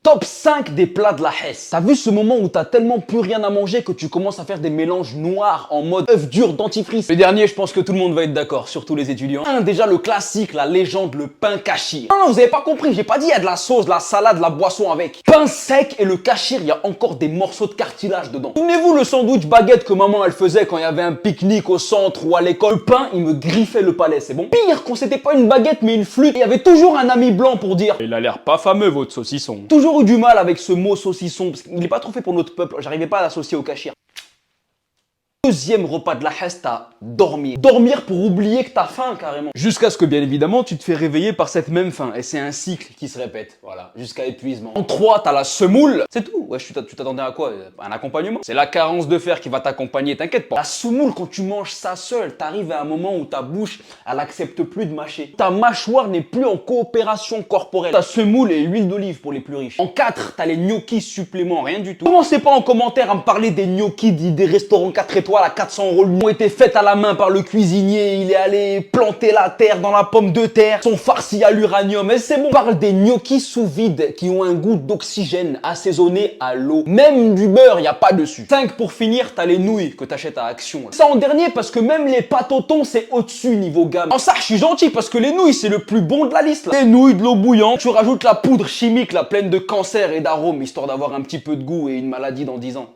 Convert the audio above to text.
Top 5 des plats de la Hesse. T'as vu ce moment où t'as tellement plus rien à manger que tu commences à faire des mélanges noirs en mode œuf dur dentifrice? Le dernier, je pense que tout le monde va être d'accord, surtout les étudiants. Déjà le classique, la légende, le pain kachir. Non, vous avez pas compris, j'ai pas dit il y a de la sauce, de la salade, de la boisson avec. Pain sec et le kachir, il y a encore des morceaux de cartilage dedans. Souvenez-vous le sandwich baguette que maman elle faisait quand il y avait un pique-nique au centre ou à l'école. Le pain, il me griffait le palais, c'est bon? Pire, quand c'était pas une baguette mais une flûte, il y avait toujours un ami blanc pour dire Il a l'air pas fameux votre saucisson. toujours eu du mal avec ce mot saucisson, parce qu'il n'est pas trop fait pour notre peuple, j'arrivais pas à l'associer au kachir. Deuxième repas de la Hesse, t'as dormir. Dormir pour oublier que t'as faim carrément. Jusqu'à ce que bien évidemment tu te fais réveiller par cette même faim. Et c'est un cycle qui se répète, voilà, jusqu'à épuisement. En 3, t'as la semoule. C'est tout. Ouais, tu t'attendais à quoi? Un accompagnement? C'est la carence de fer qui va t'accompagner, t'inquiète pas. La semoule, quand tu manges ça seul, t'arrives à un moment où ta bouche, elle accepte plus de mâcher. Ta mâchoire n'est plus en coopération corporelle. Ta semoule et huile d'olive pour les plus riches. En 4, t'as les gnocchis suppléments, rien du tout. Commencez pas en commentaire à me parler des gnocchis des restaurants 4 étoiles à 400 € ont été faites à la main par le cuisinier, il est allé planter la terre dans la pomme de terre, sont farcis à l'uranium, et c'est bon. On parle des gnocchis sous vide qui ont un goût d'oxygène assaisonné à l'eau. Même du beurre, y a pas dessus. 5 pour finir, t'as les nouilles que t'achètes à Action. Ça en dernier parce que même les pâtes au thon c'est au-dessus niveau gamme. En ça je suis gentil parce que les nouilles c'est le plus bon de la liste là. Des nouilles, de l'eau bouillante, tu rajoutes la poudre chimique là pleine de cancer et d'arômes histoire d'avoir un petit peu de goût et une maladie dans 10 ans.